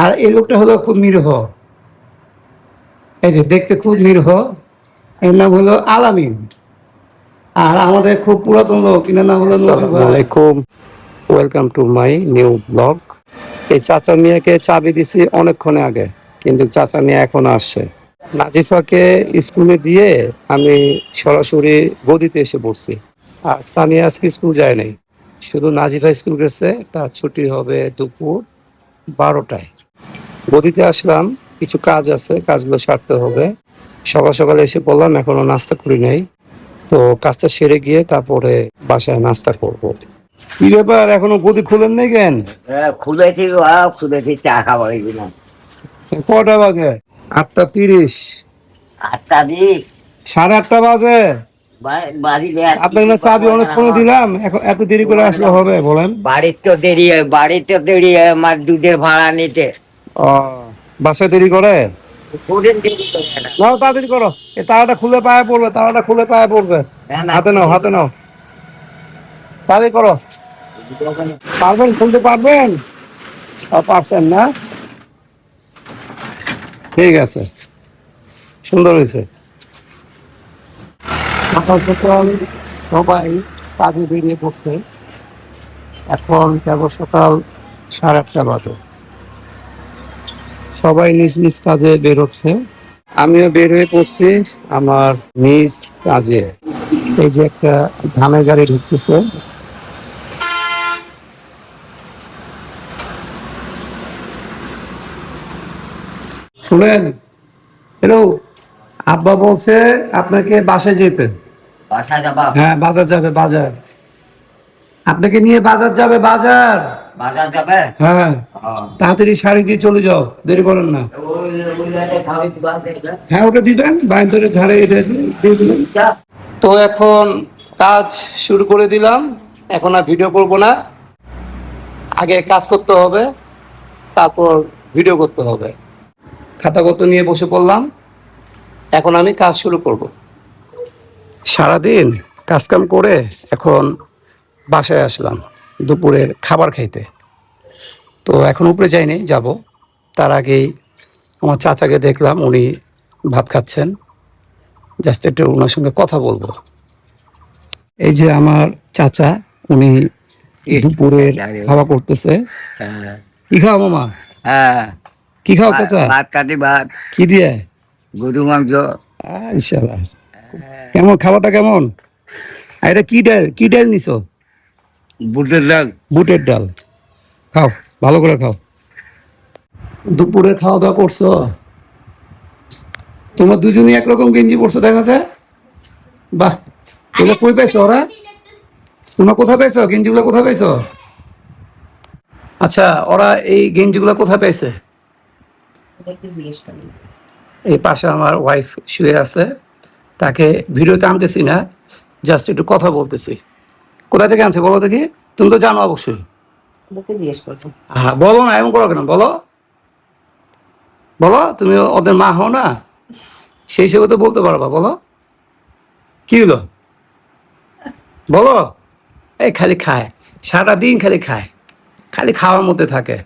আর এই লোকটা হলো খুব নিরীহ, এই যে দেখতে খুব নিরীহ। এর নাম হলো আলামিন। আর আমাদের খুব পুরাতন লোক, এনার নাম হলো নজু ভাই। আসসালামাইকুম, welcome to my new blog. এই চাচা মিয়াকে চাবি দিছি অনেকক্ষণ আগে, কিন্তু চাচা মিয়া এখন আসছে। নাজিফাকে স্কুলে দিয়ে আমি সরাসরি গদিতে এসে পড়ছি। আর সামিয়া আজকে স্কুল যায় নাই, শুধু নাজিফা স্কুল গেছে। তার ছুটি হবে দুপুর 12টায়। গদিতে আসলাম, কিছু কাজ আছে, কাজগুলো সারতে হবে। সকাল সকালে এসে বললাম, এখনো নাস্তা করি নাই, তো কাজটা সেরে গিয়ে তারপরে বাসায় নাস্তা করবো। কি ব্যাপার, এখনো গদি খুলেন নাই কেন? খুলেছি খুলেছি চা খাবার কিনা কটা বাজে? 8:30। 8টা দিক 8:30 বাজে। বাড়ি আপনাকে না চাবি অনেকক্ষণ দিলাম, এখন এত দেরি করে আসলে হবে বলেন? বাড়ির তো দেরি হয় আমার দুধের ভাড়া নিতে। ও, বাসায় দেরি করে? কোনদিন দেরি করে না। নাও তাড়াতাড়ি করো, এই তালাটা খুলে পায়ে পড়বে, তালাটা খুলে পায়ে পড়বে। হ্যাঁ, না, হাতে নাও, হাতে নাও, তাড়াতাড়ি করো। পারবেন, খুলতে পারবেন? পারছেন না? ঠিক আছে, সুন্দর হয়েছে। সকাল সকাল সবাই কাজে বেরিয়ে পড়ছে। এখন কেবল সকাল 8:30 বাজে। সবাই নিজ নিজ কাজে বেরোচ্ছে, আমিও বের হয়ে পড়ছি আমার নিজ কাজে। এই যে একটা ধানের গাড়ি ঢুকতেছে। শুনেন, হ্যালো, আব্বা বলছে আপনাকে বাসায় যেতে। বাসা যাবা? হ্যাঁ, বাজার যাবে, বাজার। আপনাকে নিয়ে বাজার যাবে, বাজার। বাজার যাবে? হ্যাঁ, তাড়াতাড়ি শাড়ি দিয়ে চলে যাও, দেরি করেন না। হ্যাঁ, ওটা দিবেন, বাইন ধরে ঝাড়ে এটা দিয়ে দিবেন। তো এখন কাজ শুরু করে দিলাম। এখন আর ভিডিও করব না, আগে কাজ করতে হবে, তারপর ভিডিও করতে হবে। খাতাপত্র নিয়ে বসে পড়লাম, এখন আমি কাজ শুরু করব। সারাদিন কাজকাম করে এখন বাসায় আসলাম দুপুরের খাবার খাইতে। তো এখন উপরে যাইনি, যাব। তার আগেই আমার চাচাকে দেখলাম, উনি ভাত খাচ্ছেন। জাস্ট একটু ওনার সঙ্গে কথা বলবো। এই যে আমার চাচা, উনি দুপুরের খাওয়া করতেছে। হ্যাঁ, কি খাও মামা? হ্যাঁ, কি খাও চাচা? ভাত কাটি ভাত, কি দিয়ে? গরু মাংস। ইনশাল্লাহ। কেমন খাবারটা, কেমন? আর এটা কি ডাল, কি ডাল নিছো? বুটের ডাল। বুটের ডাল। খাও, ভালো করে খাও। দুপুরে খাওয়া দাওয়া করছো? তোমরা দুজনই একরকম গেঞ্জি পরছো দেখা যায়। বাহ, এগুলো কই পাইছো ওরা? তোমরা কোথায় পাইছো গেঞ্জিগুলো, কোথায় পাইছো? আচ্ছা, ওরা এই গেঞ্জিগুলো কোথায় পাইছে? এই পাশে আমার ওয়াইফ শুয়ে আছে, তাকে ভিডিওতে আনতেছি না, জাস্ট একটু কথা বলতেছি। কোথা থেকে আনছে বলো দেখি? তুমি তো জানো অবশ্যই। জিজ্ঞেস করবো। হ্যাঁ, বলো না, এমন করো কেন, বলো। বলো, তুমি ওদের মা হও না, সেই হিসেবে তো বলতে পারবা। বলো, কি হলো, বলো। এই খালি খায়, সারাদিন খালি খায়, খালি খাওয়ার মধ্যে থাকে।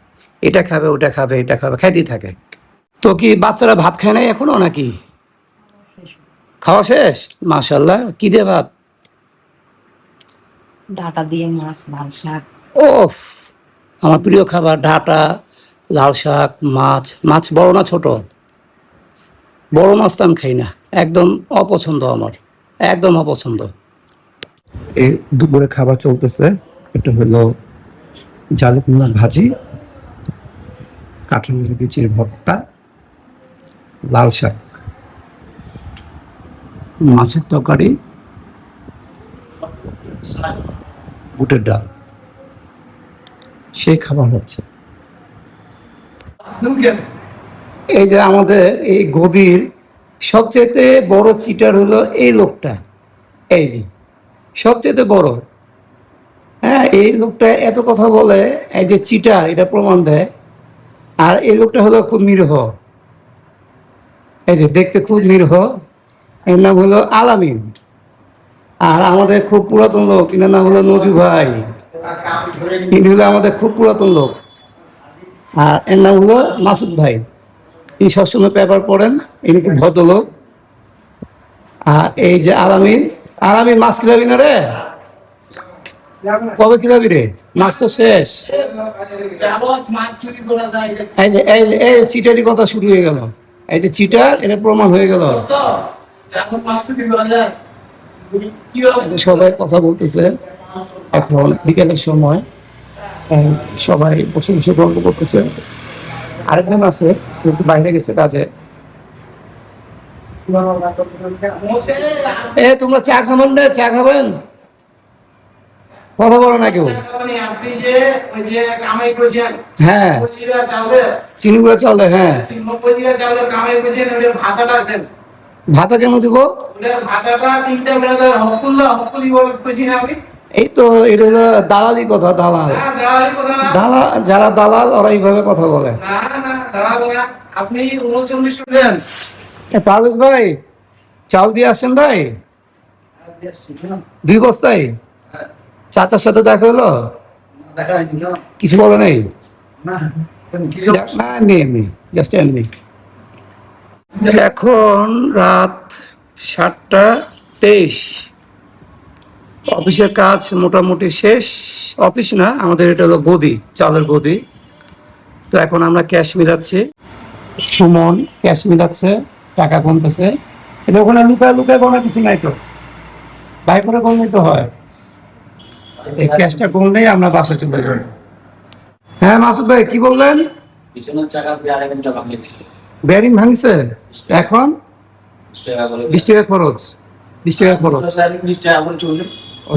এটা খাবে, ওটা খাবে, এটা খাবে, খাইতেই থাকে। তো কি বাচ্চারা ভাত খায় নাই এখনো নাকি? খাওয়া শেষ? মাশাল্লাহ। কি দিয়ে ভাত? ডাটা দিয়ে মাছ, লাল শাক। ওফ, আমার প্রিয় খাবার, ডাঁটা, লাল শাক, মাছ। মাছ বড় না ছোট? বড় মাছ তো আমি খাই না, একদম অপছন্দ আমার, একদম অপছন্দ। এই দুপুরে খাবার চলতেছে, এটা হলো জালি কুমড়ার ভাজি, কাঁঠালের বিচির ভর্তা, লাল শাক, মাছের তরকারি, বুটের ডাল। সেই খাবার হচ্ছে। এই যে আমাদের এই গদির সবচেয়ে বড় চিটার হলো এই লোকটা। এই যে সবচেয়ে বড়, হ্যাঁ, এই লোকটা এত কথা বলে, এই যে চিটার, এটা প্রমাণ দেয়। আর এই লোকটা হলো খুব নিরীহ, এই যে দেখতে খুব নিরীহ। এর নাম হলো আলামিন। আর আমাদের খুব পুরাতন লোক, এনার নাম হলো নজু ভাই। ইনি হলো আমাদের খুব পুরাতন লোক। আর এর নাম হলো মাসুদ ভাই। তিনি সবসময় পেপার পড়েন, ইনি খুব ভদ্রলোক। আর এই যে আলামিন, আলামিন মাছ খিলাবি না রে? কবে খিলাবি রে? মাছ তো শেষ। এই চিটারি কথা শুরু হয়ে গেল। এই যে চিটার, এটা প্রমাণ হয়ে গেল। সবাই কথা বলতেছে এখন বিকেলের সময়, সবাই বসে বসে গল্প করতেছে। আরেকজন আছে, সে একটু বাইরে গেছে কাজে। তোমরা চা খাবেন না? চা খাবেন? কথা বলো না কেউ। আপনি যে ওই যে কামাই করেছেন, হ্যাঁ, চিনি গুঁড়া চাল দেয়। হ্যাঁ, কামাই করেছেন, ওটা ভাতাটা দেন। ভাতা কেন দিব? ওটার ভাতাটা 3টা বেলা হকুলি বলেছি না আপনি? এই তো এটা হলো দালালি কথা। দালাল, না, দালালি কথা না। যারা দালাল ওরা এইভাবে কথা বলে। না, দালাল না। আপনি 39 দেন। পারভেজ ভাই, চাল দিয়ে আসছেন ভাই? 2 বস্তায়? চাচার সাথে দেখা হলো? কিছু বলে নাই? না, এমনি জাস্ট এমনি। এখন রাত 7:23। অফিসের কাজ মোটামুটি শেষ। অফিস না, আমাদের এটা হলো গদি, চালের গদি। তো এখন আমরা ক্যাশ মিলাচ্ছি। সুমন ক্যাশ মিলাচ্ছে, টাকা কমতেছে। এটা ওখানে লুকায় লুকায় কোনো কিছু নাই তো, বাই করে কম নিতে হয়। এই ক্যাশটা কমলেই আমরা বাসা চলে যাব। হ্যাঁ মাসুদ ভাই, কি বললেন? ব্যারিং ভাঙছে এখন? 20 টাকা খরচ। 20 টাকা খরচ।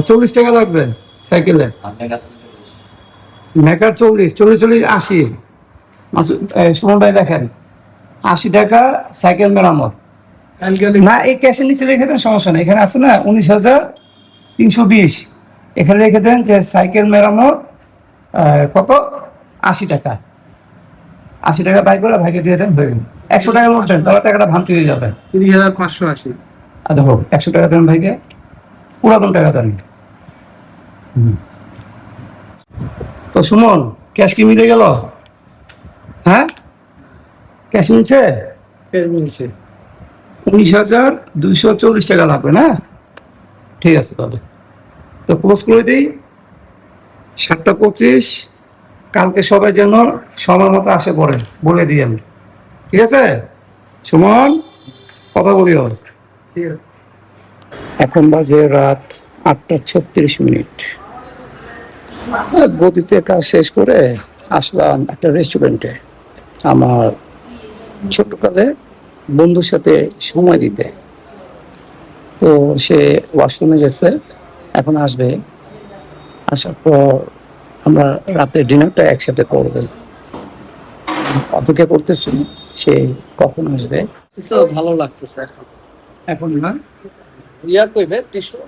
40 টাকা লাগবে সাইকেলে। মেকার 40 80। সুমন ভাই দেখেন, 80 টাকা সাইকেল মেরামত। না, এই ক্যাশের নিচে রেখে দেন, সমস্যা নেই। এখানে আছে না 19,320। এখানে রেখে দেন যে সাইকেল মেরামত কত? 80 টাকা। 80 টাকা বাই করে ভাইকে দিয়ে দেন, হয়ে গেল। 100 টাকা নোট দেন, তাহলে টাকাটা ভাঙতে হয়ে যাবে। 30,580। আচ্ছা হোক, 100 টাকা দেন ভাইকে, পুরাতন টাকা দেন। তো সুমন, ক্যাশ কি মিলে গেল? হ্যাঁ, ক্যাশ মিলছে? 19,240 টাকা লাগবে না? ঠিক আছে, তাহলে তো পোস্ট করে দিই 7:25। কালকে সবাই যেন সময় মতো আসে পড়ে বলে দিই আমি, ঠিক আছে? সুমন, কথা বলি। এখন বাজে রাত 8:36। গতিতে কাজ শেষ করে আসলাম একটা রেস্টুরেন্টে আমার ছোটকালে বন্ধুর সাথে সময় দিতে। তো সে ওয়াশরুমে গেছে, এখন আসবে। আসার পর আমরা রাতে ডিনারটা একসাথে করবেন। অপেক্ষা করতেছি সে কখন আসবে। তো ভালো লাগতেছে এখন। এখন না, ইয়া কইবে টিস্যু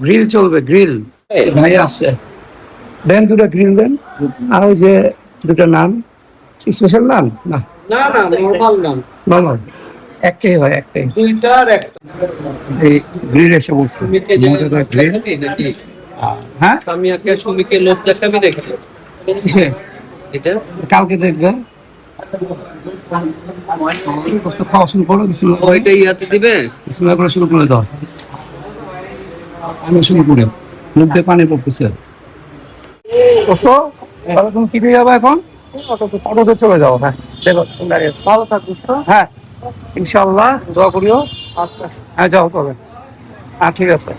গ্রিল চলবে, গ্রিল। ভাই আসছে, দেন 2টা গ্রিল দেন। আর ওই যে 2টা নান, স্পেশাল নান না? না নরমাল নাম নর্মাল, একটাই হয়, একটাই। 2টার একটা। এই গ্রিল এসে বলছে গ্রিল। হ্যাঁ, সামিয়াকে সুমিকে লোক দেখাবি দেখি কিসে? এটা কালকে দেখবেন। খাওয়া শুরু করো, ওইটা ইয়াতে দিবে। বিসমিল্লাহ করে শুরু করে দাও। আমি শুরু করি, মুখ দিয়ে পানি পড়তেছে। তুমি কি দিয়ে যাবো এখন? অটোতে চলে যাও। হ্যাঁ, দেখো দাঁড়িয়ে আছো। ভালো থাকবিস তো? হ্যাঁ, ইনশাআল্লাহ দোয়া করিও। আচ্ছা, হ্যাঁ, যাও তবে। হ্যাঁ, ঠিক আছে।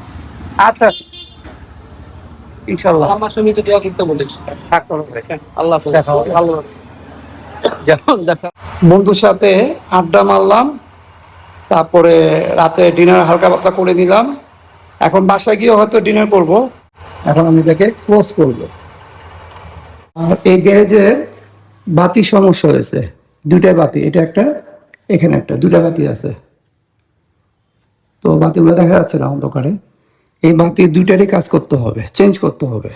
আচ্ছা, ইনশাআল্লাহ। আমার সুমিকে দোয়া করতে বলিস। থাকতে হবে। আল্লাহ হাফেজ। দেখা হবে। ভালো যেমন দেখা। বন্ধুর সাথে আড্ডা মারলাম, তারপরে রাতে ডিনার হালকা পাতলা করে নিলাম। এখন বাসায় গিয়ে হয়তো ডিনার করব। এখন আমি এটাকে ক্লোজ করব। আর এই গ্যারেজে বাতি সমস্যা হয়েছে, 2টা বাতি, এটা একটা, এখানে একটা, 2টা বাতি আছে। তো বাতিগুলো দেখা যাচ্ছে না অন্ধকারে। এই বাতি 2টারই কাজ করতে হবে, চেঞ্জ করতে হবে।